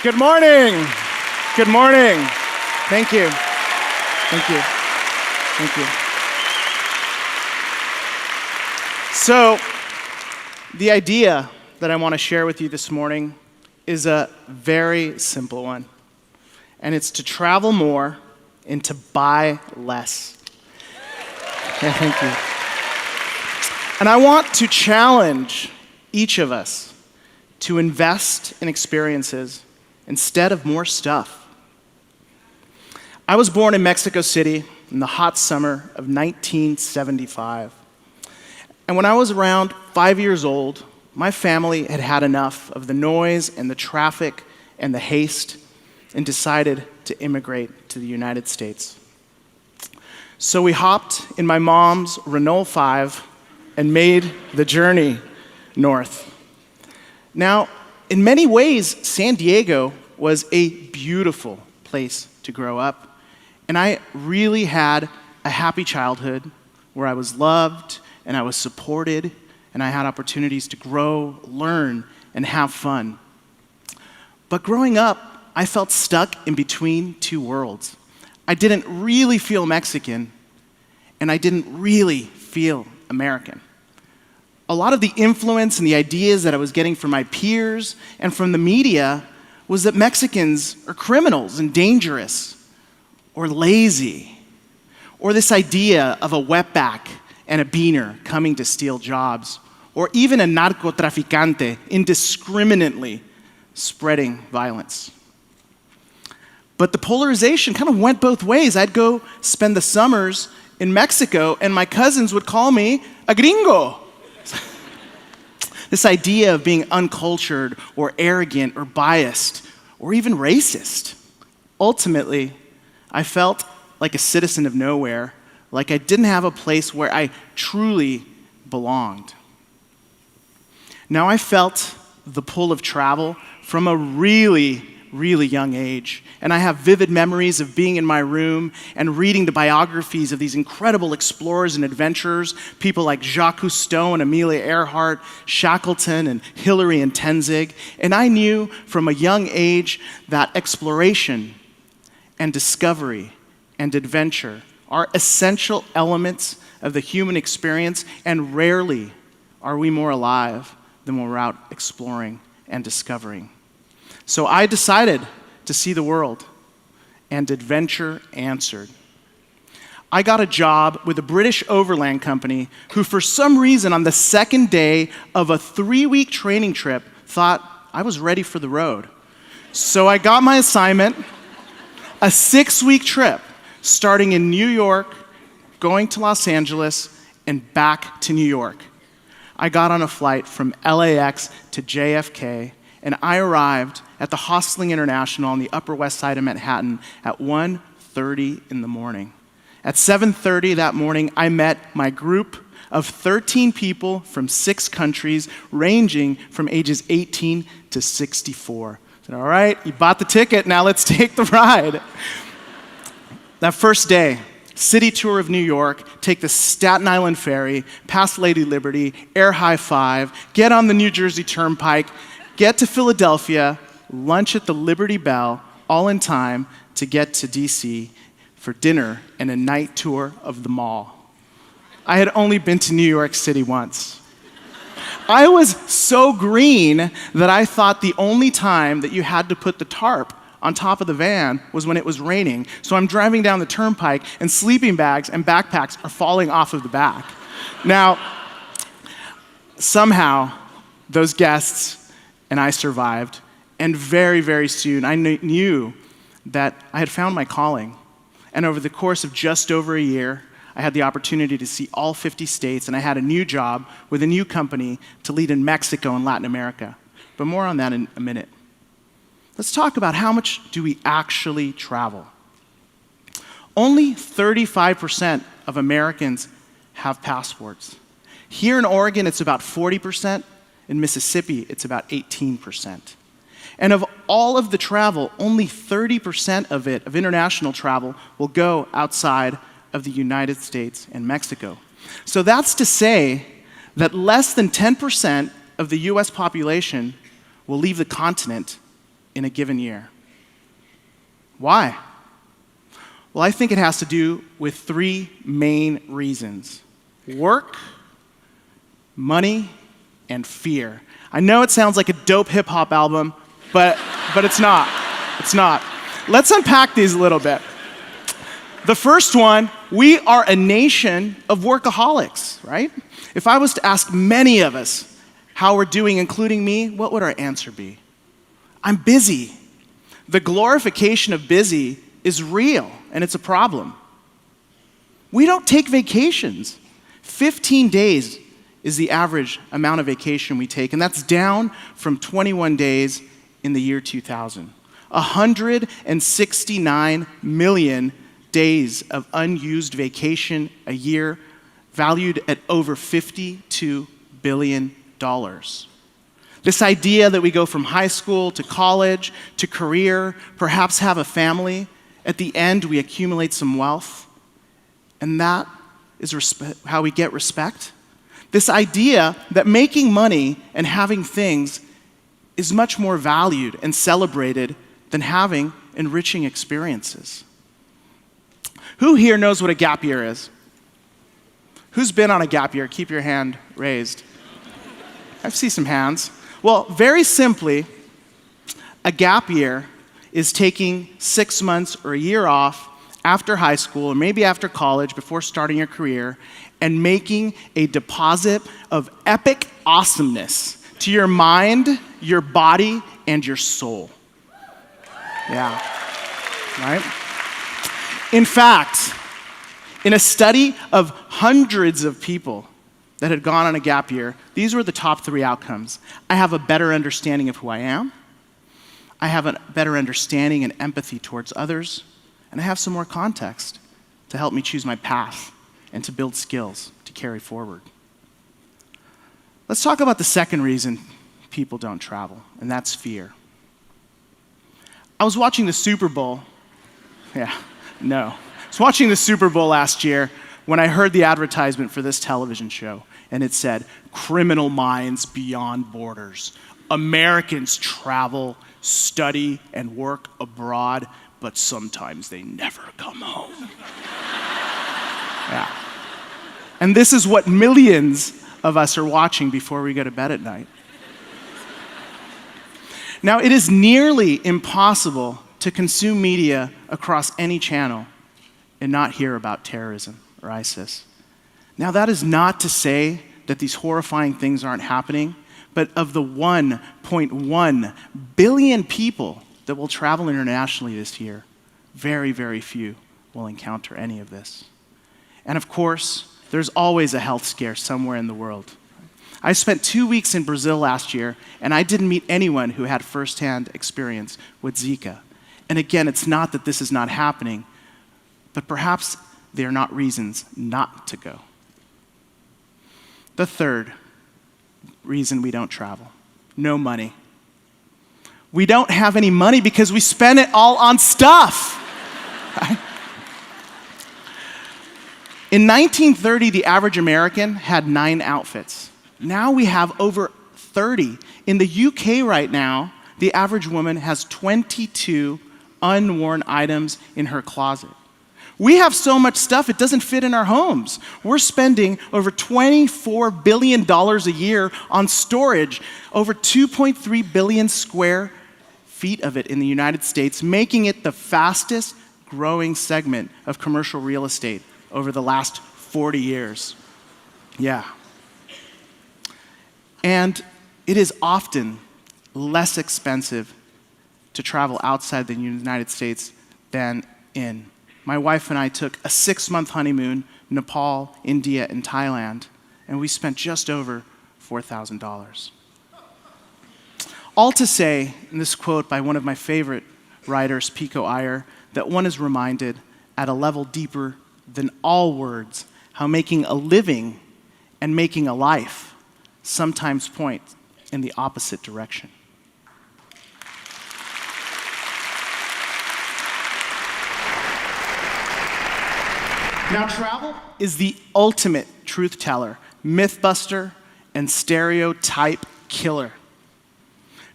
Good morning. Good morning. Thank you. Thank you. Thank you. So, the idea that I want to share with you this morning is a very simple one. And it's to travel more and to buy less. Yeah, thank you. And I want to challenge each of us to invest in experiences instead of more stuff. I was born in Mexico City in the hot summer of 1975. And when I was around 5 years old, my family had had enough of the noise and the traffic and the haste and decided to immigrate to the United States. So we hopped in my mom's Renault 5 and made the journey north. Now, in many ways, San Diego was a beautiful place to grow up, and I really had a happy childhood where I was loved and I was supported and I had opportunities to grow, learn, and have fun. But growing up, I felt stuck in between two worlds. I didn't really feel Mexican, and I didn't really feel American. A lot of the influence and the ideas that I was getting from my peers and from the media was that Mexicans are criminals and dangerous, or lazy, or this idea of a wetback and a beaner coming to steal jobs, or even a narcotraficante indiscriminately spreading violence. But the polarization kind of went both ways. I'd go spend the summers in Mexico, and my cousins would call me a gringo. This idea of being uncultured or arrogant or biased or even racist. Ultimately, I felt like a citizen of nowhere, like I didn't have a place where I truly belonged. Now, I felt the pull of travel from a really young age. And I have vivid memories of being in my room and reading the biographies of these incredible explorers and adventurers, people like Jacques Cousteau and Amelia Earhart, Shackleton and Hillary and Tenzing. And I knew from a young age that exploration and discovery and adventure are essential elements of the human experience, and rarely are we more alive than when we're out exploring and discovering. So I decided to see the world, and adventure answered. I got a job with a British overland company who, for some reason, on the second day of a 3-week training trip, thought I was ready for the road. So I got my assignment, a 6-week trip, starting in New York, going to Los Angeles, and back to New York. I got on a flight from LAX to JFK, and I arrived at the Hostling International on the Upper West Side of Manhattan at 1:30 in the morning. At 7:30 that morning, I met my group of 13 people from 6 countries, ranging from ages 18 to 64. I said, all right, you bought the ticket, now let's take the ride. That first day, city tour of New York, take the Staten Island ferry, past Lady Liberty, air high five, get on the New Jersey Turnpike, get to Philadelphia, lunch at the Liberty Bell, all in time to get to DC for dinner and a night tour of the mall. I had only been to New York City once. I was so green that I thought the only time that you had to put the tarp on top of the van was when it was raining. So I'm driving down the turnpike and sleeping bags and backpacks are falling off of the back. Now, somehow, those guests and I survived, and very soon I knew that I had found my calling. And over the course of just over a year, I had the opportunity to see all 50 states, and I had a new job with a new company to lead in Mexico and Latin America. But more on that in a minute. Let's talk about how much do we actually travel. Only 35% of Americans have passports. Here in Oregon, it's about 40%. In Mississippi, it's about 18%. And of all of the travel, only 30% of it, of international travel, will go outside of the United States and Mexico. So that's to say that less than 10% of the US population will leave the continent in a given year. Why? Well, I think it has to do with three main reasons: work, money, and fear. I know it sounds like a dope hip-hop album, but it's not. It's not. Let's unpack these a little bit. The first one, we are a nation of workaholics, right? If I was to ask many of us how we're doing, including me, what would our answer be? I'm busy. The glorification of busy is real, and it's a problem. We don't take vacations. 15 days is the average amount of vacation we take, and that's down from 21 days in the year 2000. 169 million days of unused vacation a year, valued at over $52 billion. This idea that we go from high school to college to career, perhaps have a family, at the end we accumulate some wealth, and that is how we get respect. This idea that making money and having things is much more valued and celebrated than having enriching experiences. Who here knows what a gap year is? Who's been on a gap year? Keep your hand raised. I see some hands. Well, very simply, a gap year is taking 6 months or a year off after high school or maybe after college before starting your career and making a deposit of epic awesomeness to your mind, your body, and your soul. Yeah, right? In fact, in a study of hundreds of people that had gone on a gap year, these were the top 3 outcomes. I have a better understanding of who I am. I have a better understanding and empathy towards others. And I have some more context to help me choose my path and to build skills to carry forward. Let's talk about the second reason people don't travel, and that's fear. I was watching the Super Bowl. I was watching the Super Bowl last year when I heard the advertisement for this television show, and it said, "Criminal minds beyond borders. Americans travel, study, and work abroad, but sometimes they never come home." Yeah. And this is what millions of us are watching before we go to bed at night. Now, it is nearly impossible to consume media across any channel and not hear about terrorism or ISIS. Now, that is not to say that these horrifying things aren't happening, but of the 1.1 billion people that will travel internationally this year, very, very few will encounter any of this. And of course, there's always a health scare somewhere in the world. I spent 2 weeks in Brazil last year, and I didn't meet anyone who had firsthand experience with Zika. And again, it's not that this is not happening, but perhaps they are not reasons not to go. The third reason we don't travel: no money. We don't have any money because we spend it all on stuff. Right? In 1930, the average American had 9 outfits. Now we have over 30. In the UK right now, the average woman has 22 unworn items in her closet. We have so much stuff, it doesn't fit in our homes. We're spending over $24 billion a year on storage, over 2.3 billion square feet of it in the United States, making it the fastest growing segment of commercial real estate over the last 40 years. Yeah. And it is often less expensive to travel outside the United States than in. My wife and I took a 6-month honeymoon, Nepal, India, and Thailand, and we spent just over $4,000. All to say, in this quote by one of my favorite writers, Pico Iyer, that one is reminded at a level deeper than all words how making a living and making a life sometimes point in the opposite direction. Now, travel is the ultimate truth teller, myth buster, and stereotype killer.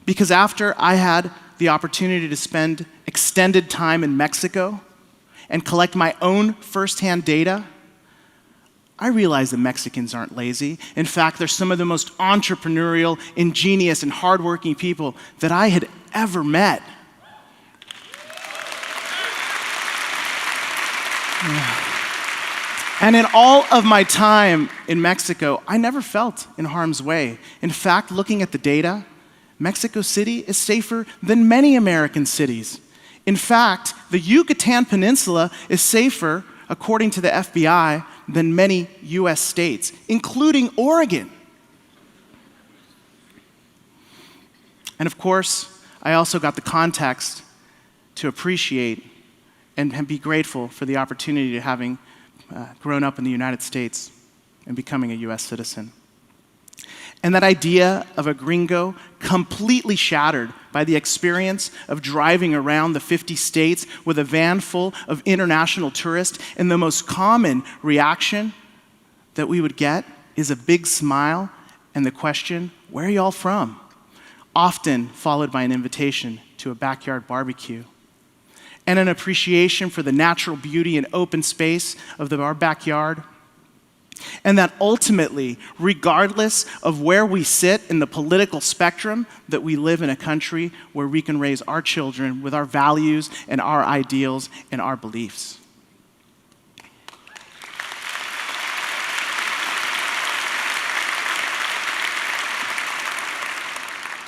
Because after I had the opportunity to spend extended time in Mexico and collect my own firsthand data, I realize that Mexicans aren't lazy. In fact, they're some of the most entrepreneurial, ingenious, and hardworking people that I had ever met. And in all of my time in Mexico, I never felt in harm's way. In fact, looking at the data, Mexico City is safer than many American cities. In fact, the Yucatan Peninsula is safer, according to the FBI, than many US states, including Oregon. And of course, I also got the context to appreciate and be grateful for the opportunity to having grown up in the United States and becoming a US citizen. And that idea of a gringo completely shattered by the experience of driving around the 50 states with a van full of international tourists, and the most common reaction that we would get is a big smile and the question, "Where are y'all from?" Often followed by an invitation to a backyard barbecue. And an appreciation for the natural beauty and open space of our backyard. And that ultimately, regardless of where we sit in the political spectrum, that we live in a country where we can raise our children with our values and our ideals and our beliefs.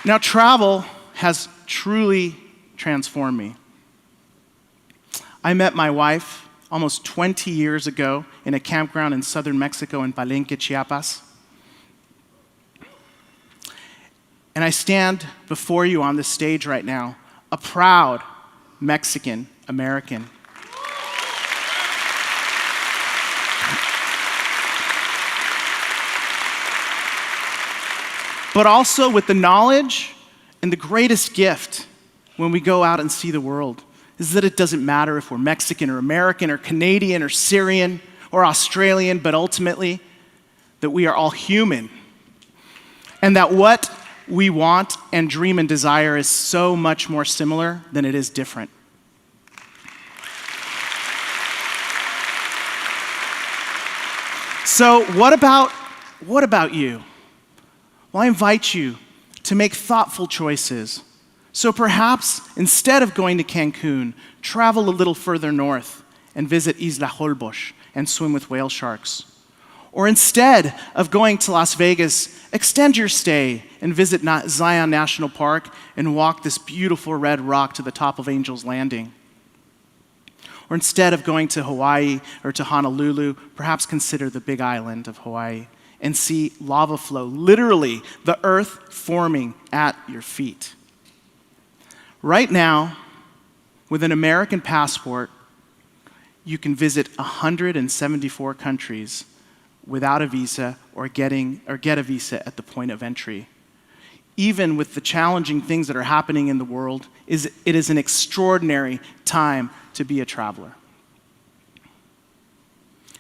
Now, travel has truly transformed me. I met my wife almost 20 years ago in a campground in southern Mexico in Palenque, Chiapas. And I stand before you on this stage right now, a proud Mexican American. But also with the knowledge and the greatest gift when we go out and see the world is that it doesn't matter if we're Mexican or American or Canadian or Syrian or Australian, but ultimately that we are all human. And that what we want and dream and desire is so much more similar than it is different. So what about you? Well, I invite you to make thoughtful choices. So perhaps instead of going to Cancun, travel a little further north and visit Isla Holbox and swim with whale sharks. Or instead of going to Las Vegas, extend your stay and visit Zion National Park and walk this beautiful red rock to the top of Angel's Landing. Or instead of going to Hawaii or to Honolulu, perhaps consider the Big Island of Hawaii and see lava flow, literally the earth forming at your feet. Right now, with an American passport, you can visit 174 countries without a visa or get a visa at the point of entry. Even with the challenging things that are happening in the world, it is an extraordinary time to be a traveler.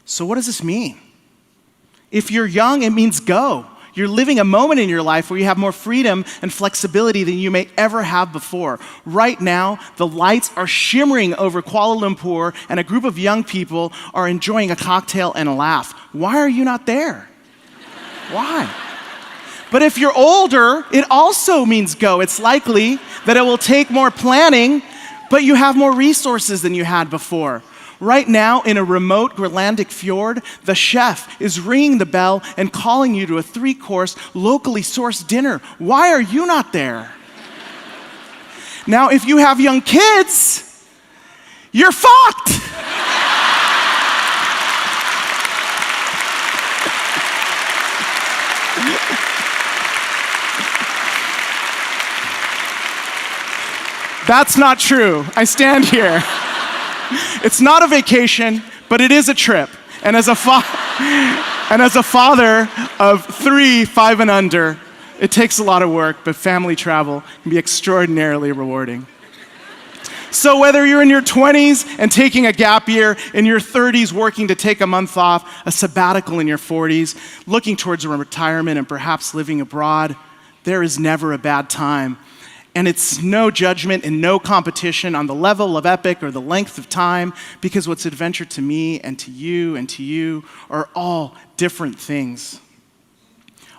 So what does this mean? If you're young, it means go. You're living a moment in your life where you have more freedom and flexibility than you may ever have before. Right now, the lights are shimmering over Kuala Lumpur, and a group of young people are enjoying a cocktail and a laugh. Why are you not there? Why? But if you're older, it also means go. It's likely that it will take more planning, but you have more resources than you had before. Right now, in a remote Grönlandic fjord, the chef is ringing the bell and calling you to a 3-course, locally sourced dinner. Why are you not there? Now, if you have young kids, you're fucked. That's not true. I stand here. It's not a vacation, but it is a trip. And as a father of 3, 5 and under, it takes a lot of work, but family travel can be extraordinarily rewarding. So whether you're in your 20s and taking a gap year, in your 30s working to take a month off, a sabbatical in your 40s, looking towards a retirement and perhaps living abroad, there is never a bad time. And it's no judgment and no competition on the level of epic or the length of time, because what's adventure to me and to you are all different things.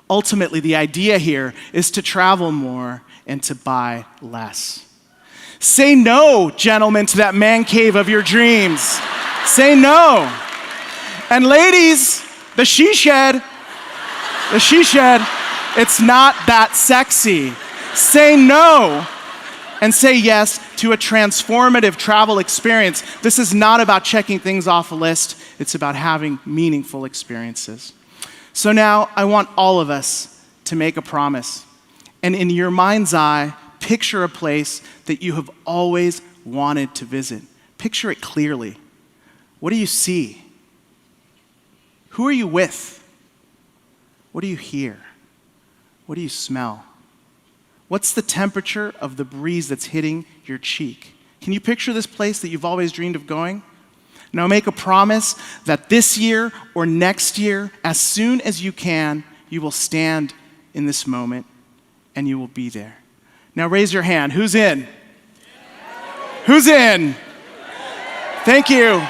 Ultimately, the idea here is to travel more and to buy less. Say no, gentlemen, to that man cave of your dreams. Say no. And ladies, the she shed, it's not that sexy. Say no and say yes to a transformative travel experience. This is not about checking things off a list. It's about having meaningful experiences. So now I want all of us to make a promise. And in your mind's eye, picture a place that you have always wanted to visit. Picture it clearly. What do you see? Who are you with? What do you hear? What do you smell? What's the temperature of the breeze that's hitting your cheek? Can you picture this place that you've always dreamed of going? Now make a promise that this year or next year, as soon as you can, you will stand in this moment and you will be there. Now raise your hand. Who's in? Who's in? Thank you.